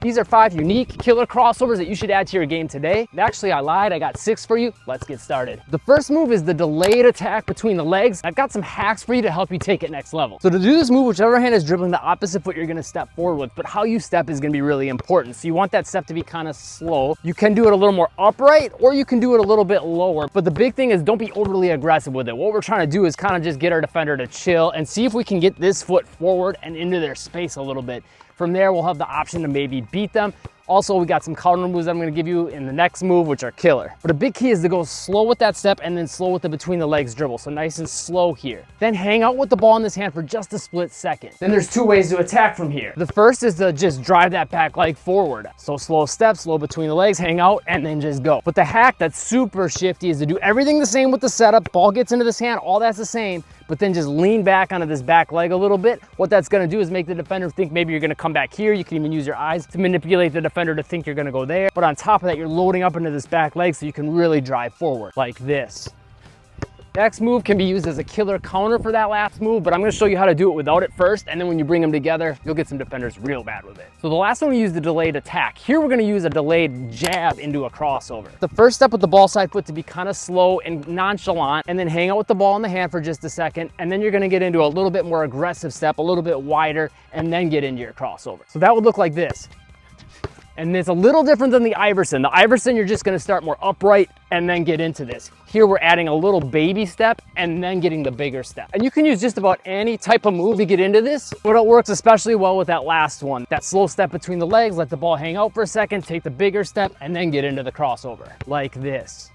These are 5 unique killer crossovers that you should add to your game today. Actually, I lied, I got 6 for you. Let's get started. The first move is the delayed attack between the legs. I've got some hacks for you to help you take it next level. So to do this move, whichever hand is dribbling the opposite foot, you're gonna step forward with, but how you step is gonna be really important. So you want that step to be kind of slow. You can do it a little more upright, or you can do it a little bit lower, but the big thing is don't be overly aggressive with it. What we're trying to do is kind of just get our defender to chill and see if we can get this foot forward and into their space a little bit. From there, we'll have the option to maybe beat them. Also, we got some counter moves that I'm gonna give you in the next move, which are killer. But a big key is to go slow with that step and then slow with the between the legs dribble. So nice and slow here. Then hang out with the ball in this hand for just a split second. Then there's 2 ways to attack from here. The first is to just drive that back leg forward. So slow step, slow between the legs, hang out, and then just go. But the hack that's super shifty is to do everything the same with the setup. Ball gets into this hand, all that's the same, but then just lean back onto this back leg a little bit. What that's gonna do is make the defender think maybe you're gonna come back here. You can even use your eyes to manipulate the defender to think you're gonna go there. But on top of that, you're loading up into this back leg so you can really drive forward like this. Next move can be used as a killer counter for that last move, but I'm gonna show you how to do it without it first, and then when you bring them together, you'll get some defenders real bad with it. So the last one we use the delayed attack. Here we're gonna use a delayed jab into a crossover. The first step with the ball side foot to be kind of slow and nonchalant, and then hang out with the ball in the hand for just a second, and then you're gonna get into a little bit more aggressive step, a little bit wider, and then get into your crossover. So that would look like this. And it's a little different than the Iverson. The Iverson, you're just gonna start more upright and then get into this. Here we're adding a little baby step and then getting the bigger step. And you can use just about any type of move to get into this, but it works especially well with that last one. That slow step between the legs, let the ball hang out for a second, take the bigger step, and then get into the crossover, like this.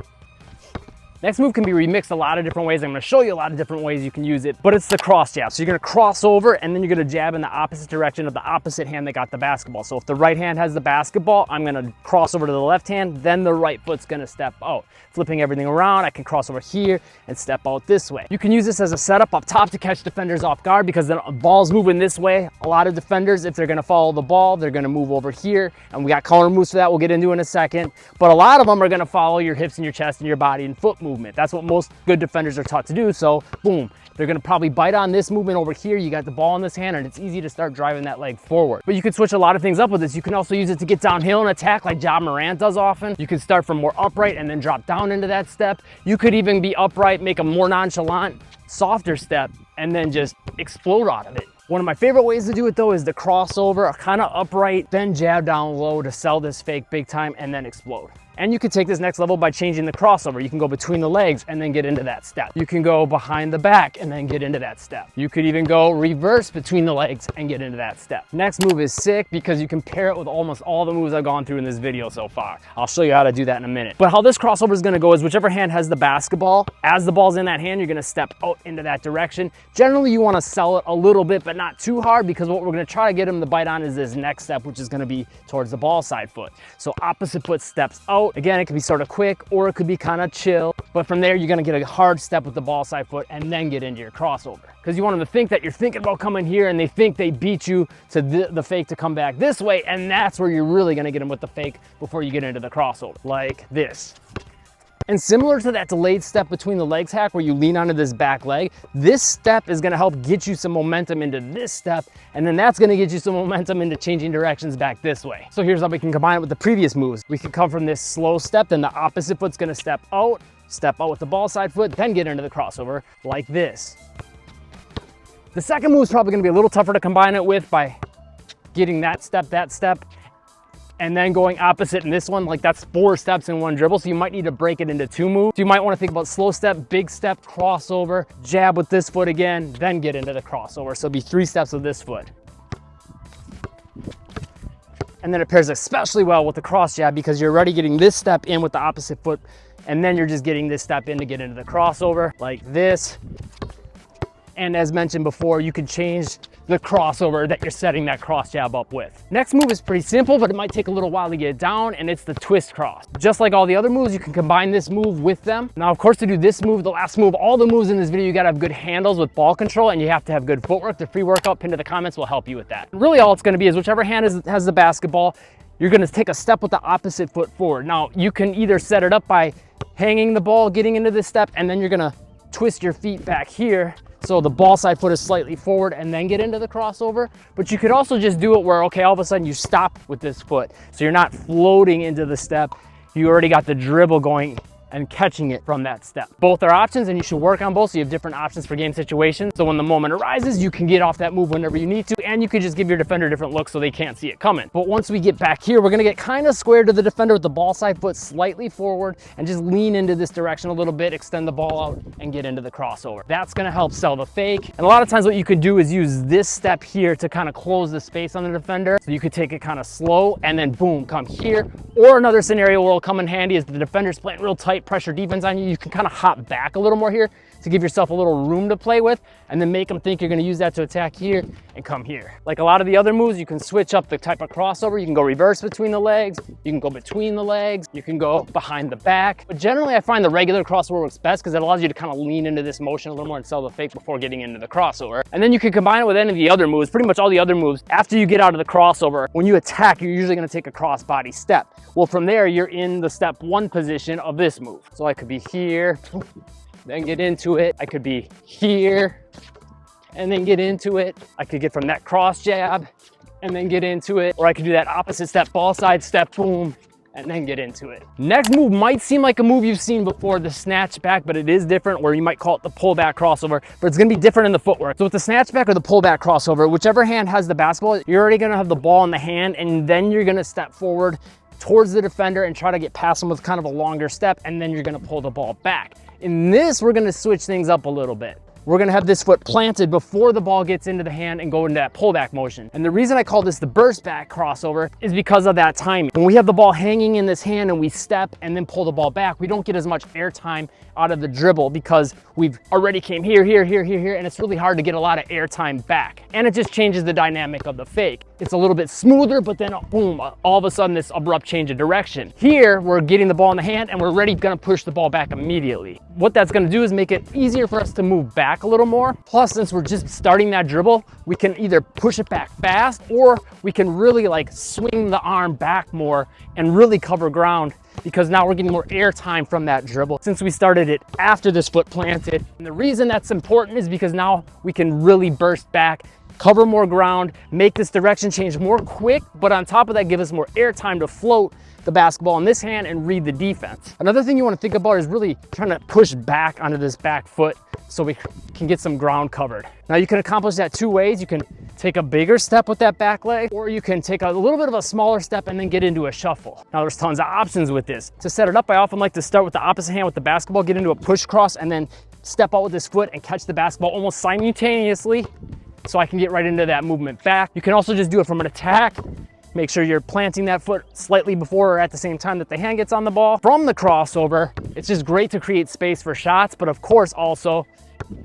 Next move can be remixed a lot of different ways. I'm gonna show you a lot of different ways you can use it, but it's the cross jab. So you're gonna cross over and then you're gonna jab in the opposite direction of the opposite hand that got the basketball. So if the right hand has the basketball, I'm gonna cross over to the left hand, then the right foot's gonna step out. Flipping everything around, I can cross over here and step out this way. You can use this as a setup up top to catch defenders off guard because the ball's moving this way. A lot of defenders, if they're gonna follow the ball, they're gonna move over here, and we got counter moves for that we'll get into in a second. But a lot of them are gonna follow your hips and your chest and your body and foot movement. That's what most good defenders are taught to do. So boom, they're gonna probably bite on this movement over here. You got the ball in this hand and it's easy to start driving that leg forward. But you can switch a lot of things up with this. You can also use it to get downhill and attack like Ja Morant does often. You can start from more upright and then drop down into that step. You could even be upright, make a more nonchalant, softer step, and then just explode out of it. One of my favorite ways to do it though is the crossover, kind of upright, then jab down low to sell this fake big time and then explode. And you can take this next level by changing the crossover. You can go between the legs and then get into that step. You can go behind the back and then get into that step. You could even go reverse between the legs and get into that step. Next move is sick because you can pair it with almost all the moves I've gone through in this video so far. I'll show you how to do that in a minute. But how this crossover is gonna go is whichever hand has the basketball, as the ball's in that hand, you're gonna step out into that direction. Generally, you wanna sell it a little bit, but not too hard because what we're gonna try to get him to bite on is this next step, which is gonna be towards the ball side foot. So opposite foot steps out. Again, it can be sort of quick or it could be kind of chill, but from there you're going to get a hard step with the ball side foot and then get into your crossover because you want them to think that you're thinking about coming here and they think they beat you to the fake to come back this way, and that's where you're really going to get them with the fake before you get into the crossover like this. And similar to that delayed step between the legs hack where you lean onto this back leg, this step is gonna help get you some momentum into this step, and then that's gonna get you some momentum into changing directions back this way. So here's how we can combine it with the previous moves. We can come from this slow step, then the opposite foot's gonna step out with the ball side foot, then get into the crossover like this. The second move is probably gonna be a little tougher to combine it with by getting that step, and then going opposite in this one. Like that's 4 steps in one dribble, so you might need to break it into 2 moves. So you might want to think about slow step, big step, crossover, jab with this foot again, then get into the crossover. So it'd be 3 steps with this foot. And then it pairs especially well with the cross jab because you're already getting this step in with the opposite foot, and then you're just getting this step in to get into the crossover like this. And as mentioned before, you can change the crossover that you're setting that cross jab up with. Next move is pretty simple, but it might take a little while to get it down, and it's the twist cross. Just like all the other moves, you can combine this move with them. Now, of course, to do this move, the last move, all the moves in this video, you gotta have good handles with ball control, and you have to have good footwork. The free workout pinned to the comments will help you with that. Really, all it's gonna be is whichever hand has the basketball, you're gonna take a step with the opposite foot forward. Now, you can either set it up by hanging the ball, getting into this step, and then you're gonna twist your feet back here So the ball side foot is slightly forward and then get into the crossover. But you could also just do it where, okay, all of a sudden you stop with this foot. So you're not floating into the step. You already got the dribble going and catching it from that step. Both are options and you should work on both so you have different options for game situations. So when the moment arises, you can get off that move whenever you need to, and you can just give your defender different looks so they can't see it coming. But once we get back here, we're gonna get kind of square to the defender with the ball side foot slightly forward and just lean into this direction a little bit, extend the ball out and get into the crossover. That's gonna help sell the fake. And a lot of times what you could do is use this step here to kind of close the space on the defender. So you could take it kind of slow and then boom, come here. Or another scenario where it'll come in handy is the defender's playing real tight pressure defense on you. You can kind of hop back a little more here to give yourself a little room to play with and then make them think you're going to use that to attack here and come here. Like a lot of the other moves, you can switch up the type of crossover. You can go reverse between the legs, you can go between the legs, you can go behind the back. But generally I find the regular crossover works best because it allows you to kind of lean into this motion a little more and sell the fake before getting into the crossover. And then you can combine it with any of the other moves, pretty much all the other moves. After you get out of the crossover, when you attack, you're usually going to take a crossbody step. Well, from there, you're in the step one position of this move. So I could be here, then get into it. I could be here and then get into it. I could get from that cross jab and then get into it. Or I could do that opposite step, ball side step, boom, and then get into it. Next move might seem like a move you've seen before, the snatch back, but it is different, where you might call it the pullback crossover, but it's gonna be different in the footwork. So with the snatch back or the pullback crossover, whichever hand has the basketball, you're already gonna have the ball in the hand, and then you're gonna step forward towards the defender and try to get past them with kind of a longer step, and then you're gonna pull the ball back. In this, we're gonna switch things up a little bit. We're gonna have this foot planted before the ball gets into the hand and go into that pullback motion. And the reason I call this the burst back crossover is because of that timing. When we have the ball hanging in this hand and we step and then pull the ball back, we don't get as much air time out of the dribble because we've already came here, and it's really hard to get a lot of air time back. And it just changes the dynamic of the fake. It's a little bit smoother, but then boom, all of a sudden this abrupt change of direction. Here, we're getting the ball in the hand and we're already gonna push the ball back immediately. What that's gonna do is make it easier for us to move back a little more. Plus, since we're just starting that dribble, we can either push it back fast or we can really like swing the arm back more and really cover ground, because now we're getting more air time from that dribble since we started it after this foot planted. And the reason that's important is because now we can really burst back, cover more ground, make this direction change more quick, but on top of that, give us more air time to float the basketball in this hand and read the defense. Another thing you want to think about is really trying to push back onto this back foot so we can get some ground covered. Now you can accomplish that two ways. You can take a bigger step with that back leg, or you can take a little bit of a smaller step and then get into a shuffle. Now there's tons of options with this. To set it up, I often like to start with the opposite hand with the basketball, get into a push cross, and then step out with this foot and catch the basketball almost simultaneously so I can get right into that movement back. You can also just do it from an attack. Make sure you're planting that foot slightly before or at the same time that the hand gets on the ball. From the crossover, it's just great to create space for shots, but of course also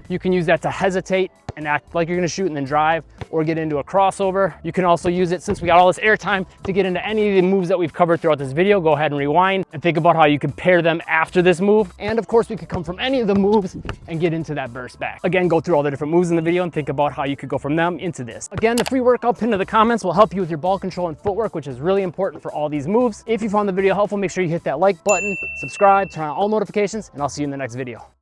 you can use that to hesitate and act like you're gonna shoot and then drive or get into a crossover. You can also use it, since we got all this air time, to get into any of the moves that we've covered throughout this video. Go ahead and rewind and think about how you can pair them after this move. And of course, we could come from any of the moves and get into that burst back. Again, go through all the different moves in the video and think about how you could go from them into this. Again, the free workout pinned to the comments will help you with your ball control and footwork, which is really important for all these moves. If you found the video helpful, make sure you hit that like button, subscribe, turn on all notifications, and I'll see you in the next video.